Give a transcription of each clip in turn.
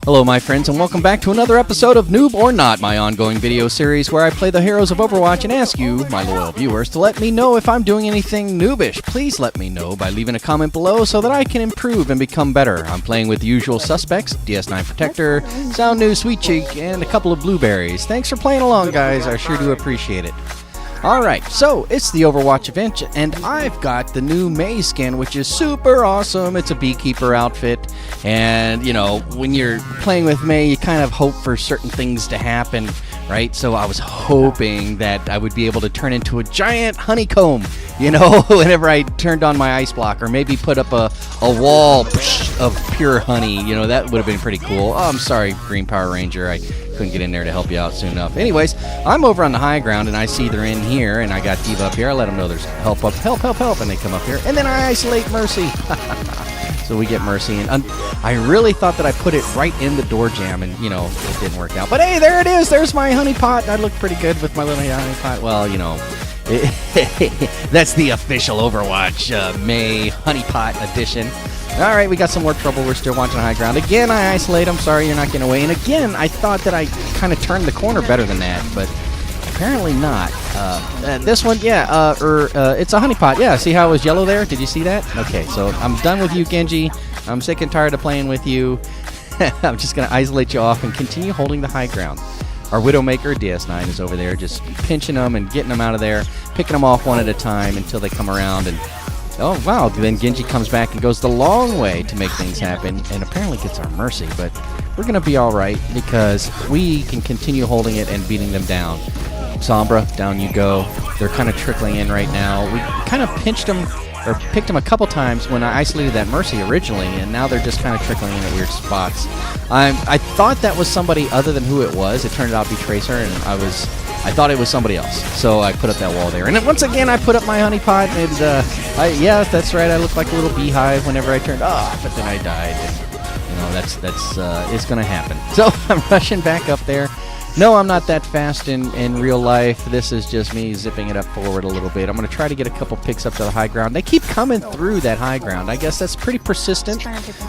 Hello my friends, and welcome back to another episode of Noob or Not, my ongoing video series where I play the heroes of Overwatch and ask you, my loyal viewers, to let me know if I'm doing anything noobish. Please let me know by leaving a comment below so that I can improve and become better. I'm playing with the usual suspects, DS9 Protector, Sound New Sweet Cheek, and a couple of blueberries. Thanks for playing along, guys. I sure do appreciate it. Alright, so it's the Overwatch event, and I've got the new Mei'ns skin, which is super awesome. It's a beekeeper outfit, and, you know, when you're playing with Mei, you kind of hope for certain things to happen, right? So I was hoping that I would be able to turn into a giant honeycomb, you know, whenever I turned on my Iceblock, or maybe put up a wall of pure honey. You know, that would have been pretty cool. Oh, I'm sorry, Green Power Ranger. I couldn't get in there to help you out soon enough. Anyways, I'm over on the high ground, and I see they're in here, and I got D.Va up here. I let them know there's help up, help, and they come up here, and then I isolate Mercy. So we get Mercy, and I really thought that I put it right in the door jam, and, you know, it didn't work out. But hey, there it is. There's my honey pot. I look pretty good with my little honey pot. Well, you know, that's the official Overwatch Mei honey pot edition. All right, we got some more trouble. We're still watching high ground. Again, I isolate. I'm sorry you're not getting away. And again, I thought that I kind of turned the corner better than that, but apparently not. This one, yeah, it's a honeypot. Yeah, see how it was yellow there? Did you see that? Okay, so I'm done with you, Genji. I'm sick and tired of playing with you. I'm just going to isolate you off and continue holding the high ground. Our Widowmaker, DS9, is over there just pinching them and getting them out of there, picking them off one at a time until they come around and... Oh, wow, then Genji comes back and goes the long way to make things happen, and apparently gets our Mercy, but we're going to be all right because we can continue holding it and beating them down. Sombra, down you go. They're kind of trickling in right now. We kind of picked them a couple times when I isolated that Mercy originally, and now they're just kind of trickling in at weird spots. I thought that was somebody other than who it was. It turned out to be Tracer, and I thought it was somebody else, so I put up that wall there. And then once again, I put up my honeypot, and yeah, that's right, I looked like a little beehive whenever I turned off, but then I died. And, you know, that's it's going to happen. So I'm rushing back up there. No, I'm not that fast in real life. This is just me zipping it up forward a little bit. I'm going to try to get a couple picks up to the high ground. They keep coming through that high ground. I guess that's pretty persistent.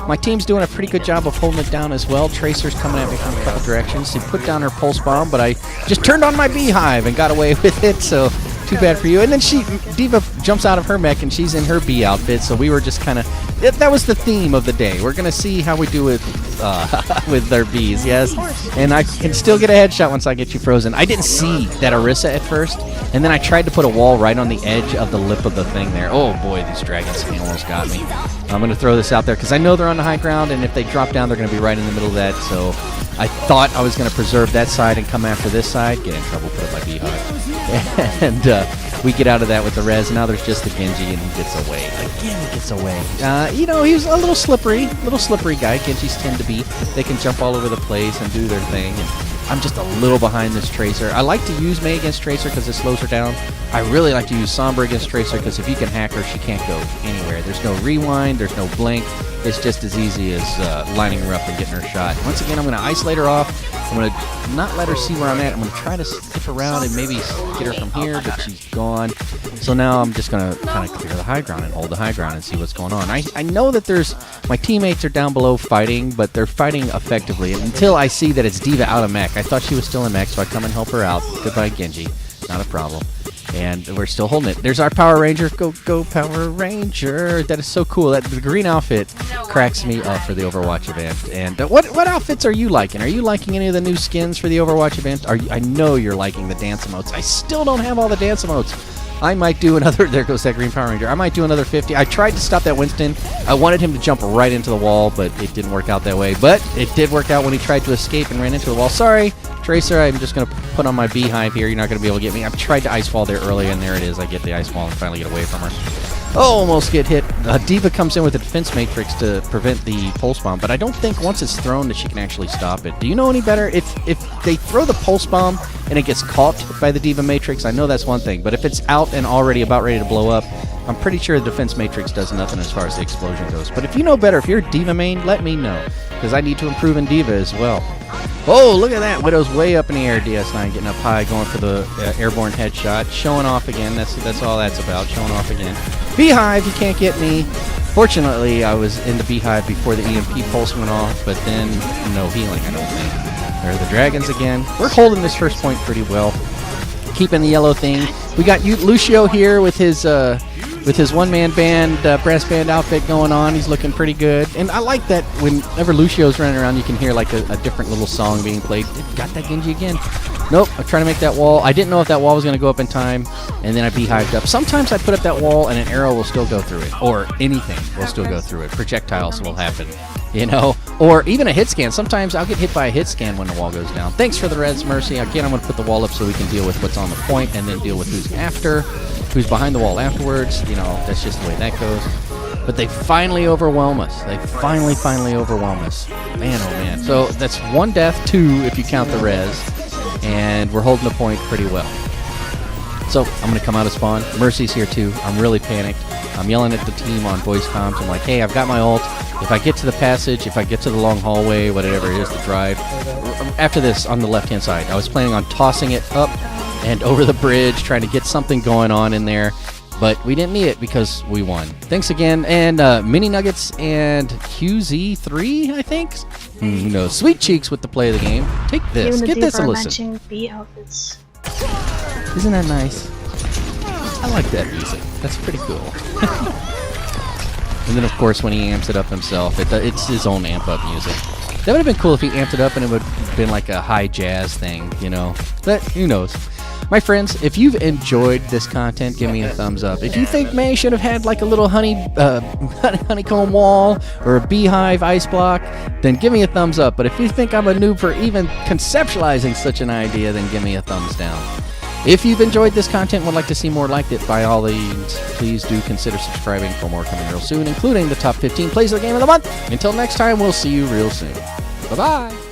My team's doing a pretty good job of holding it down as well. Tracer's coming at me from a couple directions. She put down her pulse bomb, but I just turned on my beehive and got away with it, so too bad for you. And then D.Va jumps out of her mech, and she's in her bee outfit, so we were just kind of... That was the theme of the day. We're going to see how we do with their bees, yes? And I can still get a headshot once I get you frozen. I didn't see that Orisa at first, and then I tried to put a wall right on the edge of the lip of the thing there. Oh boy, these dragons almost got me. I'm going to throw this out there because I know they're on the high ground, and if they drop down, they're going to be right in the middle of that, so I thought I was going to preserve that side and come after this side. Get in trouble, put up my beehive. And we get out of that with the res, and now there's just the Genji, and he gets away. Again, he gets away. You know, he's a little slippery guy. Genjis tend to be. They can jump all over the place and do their thing, and I'm just a little behind this Tracer. I like to use Mei against Tracer because it slows her down. I really like to use Sombra against Tracer because if you can hack her, she can't go anywhere. There's no rewind, there's no blink. It's just as easy as lining her up and getting her shot. Once again, I'm going to isolate her off. I'm going to not let her see where I'm at. I'm going to try to skip around and maybe get her from here, but she's gone. So now I'm just going to kind of clear the high ground and hold the high ground and see what's going on. I know that my teammates are down below fighting, but they're fighting effectively until I see that it's D.Va out of mech. I thought she was still in mech, so I come and help her out. Goodbye, Genji. Not a problem. And we're still holding it. There's our Power Ranger. Go, Power Ranger. That is so cool. The green outfit cracks me up for the Overwatch event. And what outfits are you liking? Are you liking any of the new skins for the Overwatch event? I know you're liking the dance emotes. I still don't have all the dance emotes. I might do another... There goes that green Power Ranger. I might do another 50. I tried to stop that Winston. I wanted him to jump right into the wall, but it didn't work out that way. But it did work out when he tried to escape and ran into the wall. Sorry, Tracer. I'm just going to put on my beehive here. You're not going to be able to get me. I've tried to ice wall there earlier, and there it is. I get the ice wall and finally get away from her. Oh, almost get hit. D.Va comes in with a defense matrix to prevent the pulse bomb, but I don't think once it's thrown that she can actually stop it. Do you know any better? If they throw the pulse bomb and it gets caught by the D.Va matrix, I know that's one thing, but if it's out and already about ready to blow up, I'm pretty sure the defense matrix does nothing as far as the explosion goes. But if you know better, if you're a D.Va main, let me know, because I need to improve in D.Va as well. Oh, look at that. Widow's way up in the air. DS9 getting up high, going for the airborne headshot. Showing off again. That's all that's about, showing off again. Beehive, you can't get me. Fortunately, I was in the Beehive before the EMP pulse went off, but then no healing, I don't think. There are the dragons again. We're holding this first point pretty well. Keeping the yellow thing. We got Lucio here with his one-man band, brass band outfit going on. He's looking pretty good. And I like that whenever Lucio's running around, you can hear like a different little song being played. Got that Genji again. Nope, I'm trying to make that wall. I didn't know if that wall was going to go up in time, and then I beehived up. Sometimes I put up that wall, and an arrow will still go through it, or anything will still go through it. Projectiles will happen, you know, or even a hit scan. Sometimes I'll get hit by a hit scan when the wall goes down. Thanks for the res, Mercy. Again, I'm going to put the wall up so we can deal with what's on the point, and then deal with who's behind the wall afterwards. You know, that's just the way that goes. But they finally overwhelm us. They finally overwhelm us. Man, oh man. So that's 1 death, 2 if you count the res. And we're holding the point pretty well. So I'm going to come out of spawn. Mercy's here too. I'm really panicked. I'm yelling at the team on voice comms. I'm like, hey, I've got my ult. If I get to the passage, if I get to the long hallway, whatever it is, the drive. After this, on the left-hand side, I was planning on tossing it up and over the bridge, trying to get something going on in there. But we didn't need it because we won. Thanks again. And Mini Nuggets and QZ3, I think? Who knows? Sweet Cheeks with the play of the game. Take this. Get this a listen. Matching bee outfits. Isn't that nice? I like that music. That's pretty cool. And then, of course, when he amps it up himself, it's his own amp-up music. That would have been cool if he amped it up and it would have been like a high jazz thing, you know? But who knows? My friends, if you've enjoyed this content, give me a thumbs up. If you think May should have had like a little honeycomb wall or a beehive ice block, then give me a thumbs up. But if you think I'm a noob for even conceptualizing such an idea, then give me a thumbs down. If you've enjoyed this content and would like to see more like it, by all means, please do consider subscribing for more coming real soon, including the top 15 plays of the game of the month. Until next time, we'll see you real soon. Bye-bye.